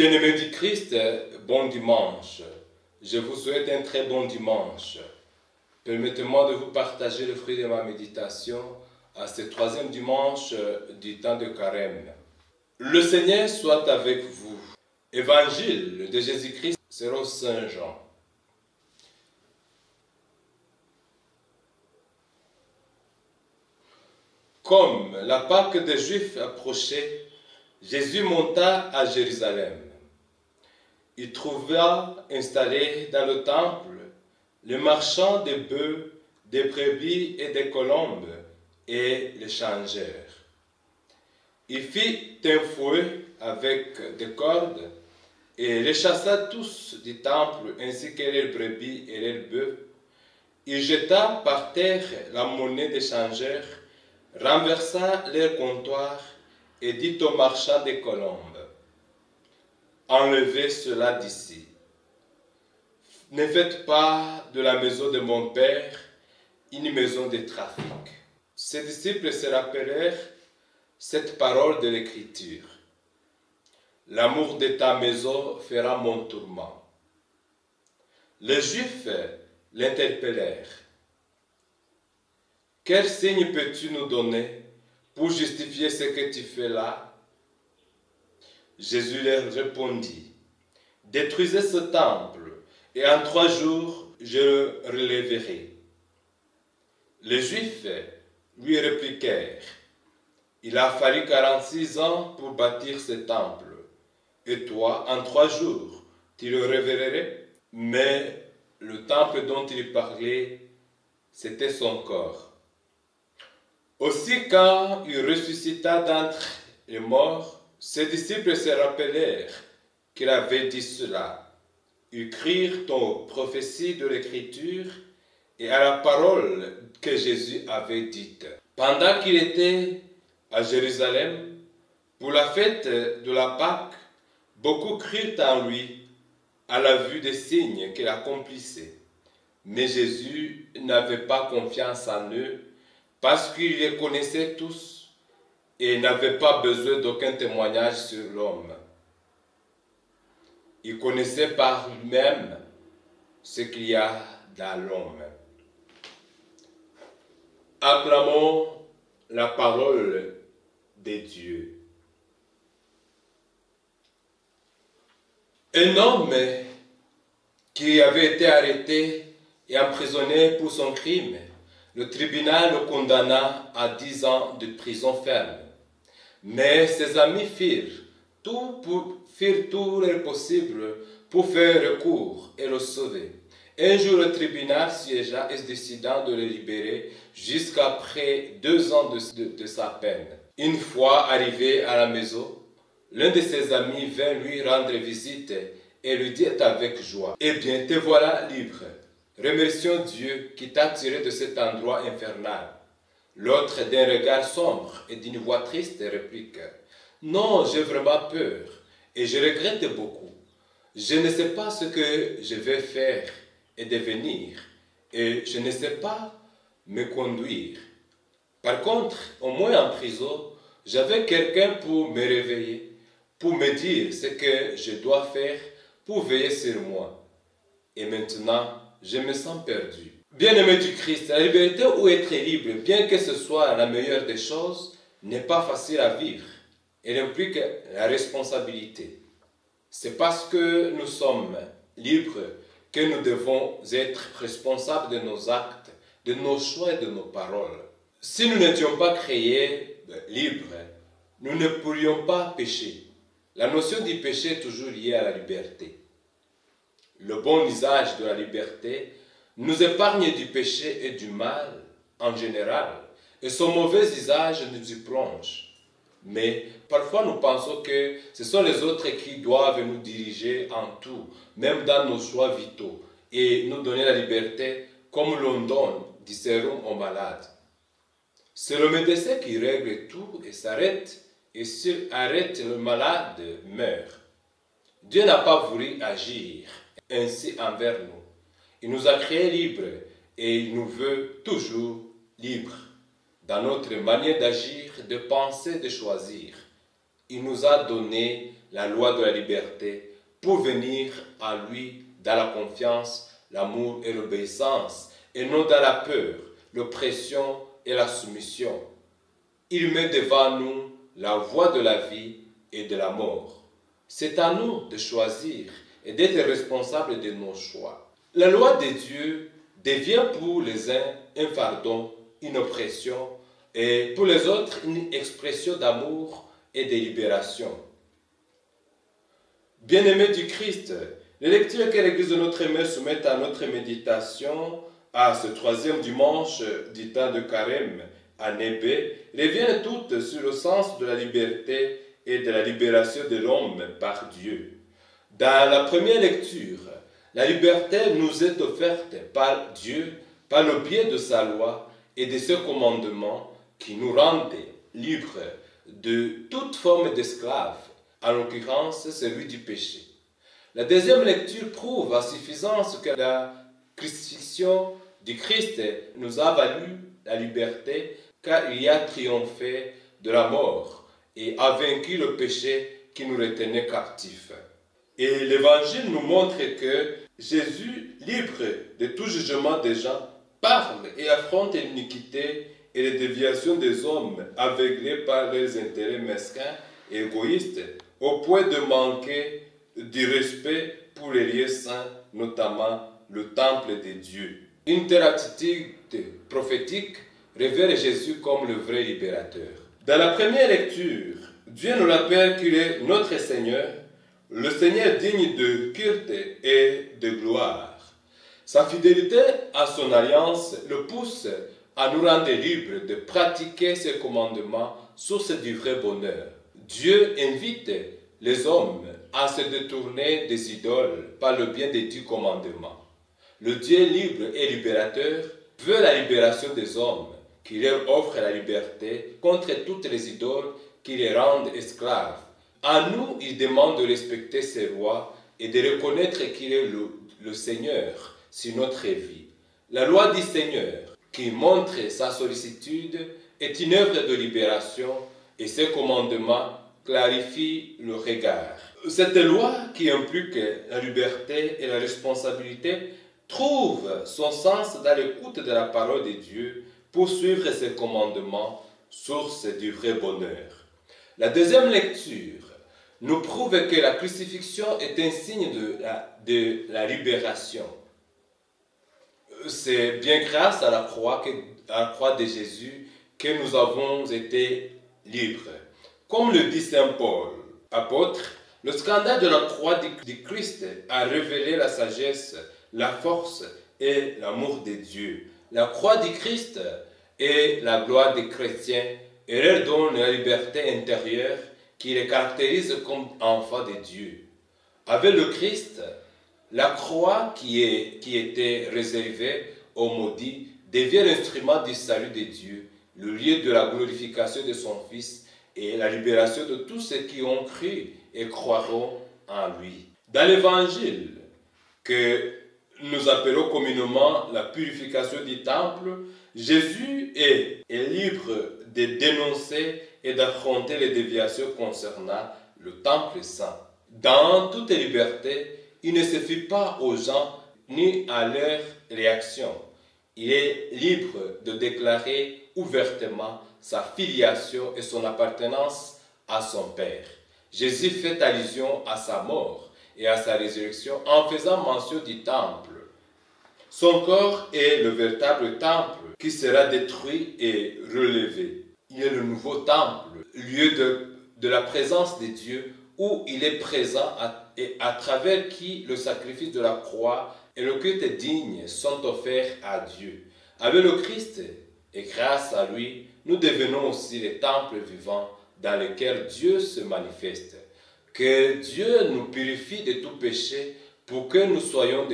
Bien-aimés du Christ, bon dimanche. Je vous souhaite un très bon dimanche. Permettez-moi de vous partager le fruit de ma méditation à ce troisième dimanche du temps de Carême. Le Seigneur soit avec vous. Évangile de Jésus-Christ selon Saint Jean. Comme la Pâque des Juifs approchait, Jésus monta à Jérusalem. Il trouva installé dans le temple les marchands des bœufs, des brebis et des colombes, et les changèrent. Il fit un fouet avec des cordes, et les chassa tous du temple, ainsi que les brebis et les bœufs. Il jeta par terre la monnaie des changeurs, renversa leur comptoir, et dit aux marchands des colombes: enlevez cela d'ici. Ne faites pas de la maison de mon Père une maison de trafic. Ses disciples se rappelèrent cette parole de l'Écriture: l'amour de ta maison fera mon tourment. Les Juifs l'interpellèrent: quel signe peux-tu nous donner pour justifier ce que tu fais là? Jésus leur répondit: détruisez ce temple, et en 3 jours je le relèverai. Les Juifs lui répliquèrent: il a fallu 46 ans pour bâtir ce temple, et toi, en 3 jours, tu le relèverais? Mais le temple dont il parlait, c'était son corps. Aussi, quand il ressuscita d'entre les morts, ses disciples se rappelèrent qu'il avait dit cela. Ils crurent aux prophéties de l'Écriture et à la parole que Jésus avait dite. Pendant qu'il était à Jérusalem, pour la fête de la Pâque, beaucoup crurent en lui à la vue des signes qu'il accomplissait. Mais Jésus n'avait pas confiance en eux, parce qu'il les connaissait tous et n'avait pas besoin d'aucun témoignage sur l'homme. Il connaissait par lui-même ce qu'il y a dans l'homme. Acclamons la parole de Dieu. Un homme qui avait été arrêté et emprisonné pour son crime, le tribunal le condamna à 10 ans de prison ferme. Mais ses amis firent tout le possible pour faire recours et le sauver. Un jour, le tribunal siégea et décida de le libérer jusqu'après 2 ans de sa peine. Une fois arrivé à la maison, l'un de ses amis vint lui rendre visite et lui dit avec joie: eh bien, te voilà libre. Remercions Dieu qui t'a tiré de cet endroit infernal. L'autre, d'un regard sombre et d'une voix triste, réplique: non, j'ai vraiment peur et je regrette beaucoup. Je ne sais pas ce que je vais faire et devenir, et je ne sais pas me conduire. Par contre, au moins en prison, j'avais quelqu'un pour me réveiller, pour me dire ce que je dois faire pour veiller sur moi. Et maintenant, je me sens perdu. Bien-aimé du Christ, la liberté ou être libre, bien que ce soit la meilleure des choses, n'est pas facile à vivre. Elle implique la responsabilité. C'est parce que nous sommes libres que nous devons être responsables de nos actes, de nos choix et de nos paroles. Si nous n'étions pas créés libres, nous ne pourrions pas pécher. La notion du péché est toujours liée à la liberté. Le bon usage de la liberté nous épargne du péché et du mal en général, et son mauvais usage nous y plonge. Mais parfois nous pensons que ce sont les autres qui doivent nous diriger en tout, même dans nos choix vitaux, et nous donner la liberté comme l'on donne du sérum aux malades. C'est le médecin qui règle tout et s'arrête, et s'il arrête, le malade meurt. Dieu n'a pas voulu agir ainsi envers nous. Il nous a créés libres et il nous veut toujours libres dans notre manière d'agir, de penser, de choisir. il nous a donné la loi de la liberté pour venir à lui dans la confiance, l'amour et l'obéissance, et non dans la peur, l'oppression et la soumission. Il met devant nous la voie de la vie et de la mort. C'est à nous de choisir et d'être responsables de nos choix. La loi de Dieu devient pour les uns un fardeau, une oppression, et pour les autres une expression d'amour et de libération. Bien-aimés du Christ, les lectures que l'Église de notre Mère soumet à notre méditation à ce troisième dimanche du temps de Carême, année B, reviennent toutes sur le sens de la liberté et de la libération de l'homme par Dieu. Dans la première lecture, la liberté nous est offerte par Dieu par le biais de sa loi et de ses commandements qui nous rendent libres de toute forme d'esclave, en l'occurrence celui du péché. La deuxième lecture prouve à suffisance que la crucifixion du Christ nous a valu la liberté car il a triomphé de la mort et a vaincu le péché qui nous retenait captifs. Et l'Évangile nous montre que Jésus, libre de tout jugement des gens, parle et affronte l'iniquité et les déviations des hommes aveuglés par leurs intérêts mesquins et égoïstes au point de manquer du respect pour les lieux saints, notamment le temple de Dieu. Une telle attitude prophétique révèle Jésus comme le vrai libérateur. Dans la première lecture, Dieu nous rappelle qu'il est notre Seigneur, le Seigneur digne de culte et de gloire. Sa fidélité à son alliance le pousse à nous rendre libres de pratiquer ses commandements, source du vrai bonheur. Dieu invite les hommes à se détourner des idoles par le bien des 10 commandements. Le Dieu libre et libérateur veut la libération des hommes, qui leur offre la liberté contre toutes les idoles qui les rendent esclaves. À nous, il demande de respecter ses lois et de reconnaître qu'il est le Seigneur sur notre vie. La loi du Seigneur, qui montre sa sollicitude, est une œuvre de libération et ses commandements clarifient le regard. Cette loi qui implique la liberté et la responsabilité trouve son sens dans l'écoute de la parole de Dieu pour suivre ses commandements, source du vrai bonheur. La deuxième lecture nous prouve que la crucifixion est un signe de la libération. C'est bien grâce à la croix de Jésus que nous avons été libres. Comme le dit saint Paul, apôtre, le scandale de la croix du Christ a révélé la sagesse, la force et l'amour de Dieu. La croix du Christ est la gloire des chrétiens et leur donne la liberté intérieure qui les caractérise comme enfants de Dieu. Avec le Christ, la croix qui était réservée aux maudits devient l'instrument du salut de Dieu, le lieu de la glorification de son Fils et la libération de tous ceux qui ont cru et croiront en lui. Dans l'Évangile, que nous appelons communément la purification du temple, Jésus est libre de dénoncer et d'affronter les déviations concernant le temple saint. Dans toute liberté, il ne se fie pas aux gens ni à leurs réactions. Il est libre de déclarer ouvertement sa filiation et son appartenance à son Père. Jésus fait allusion à sa mort et à sa résurrection en faisant mention du temple. Son corps est le véritable temple qui sera détruit et relevé. Il est le nouveau temple, lieu de la présence de Dieu où il est présent et à travers qui le sacrifice de la croix et le culte digne sont offerts à Dieu. Avec le Christ et grâce à lui, nous devenons aussi les temples vivants dans lesquels Dieu se manifeste. Que Dieu nous purifie de tout péché pour que nous soyons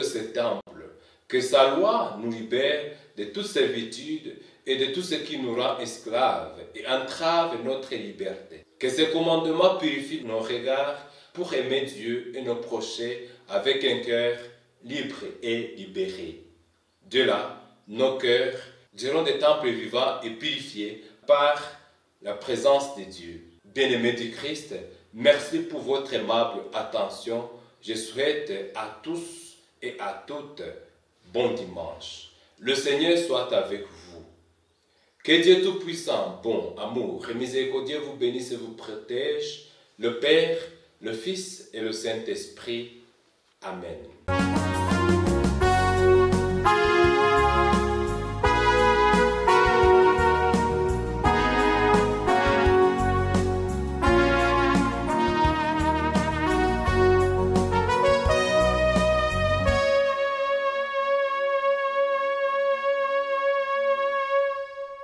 ces temples. Que sa loi nous libère de toute servitude et de tout ce qui nous rend esclaves et entrave notre liberté. Que ces commandements purifient nos regards pour aimer Dieu et nos prochains avec un cœur libre et libéré. De là, nos cœurs seront des temples vivants et purifiés par la présence de Dieu. bien-aimés du Christ, merci pour votre aimable attention. Je souhaite à tous et à toutes bon dimanche. Le Seigneur soit avec vous. Que Dieu Tout-Puissant, bon, amour et miséricordieux vous bénisse et vous protège, le Père, le Fils et le Saint-Esprit. Amen.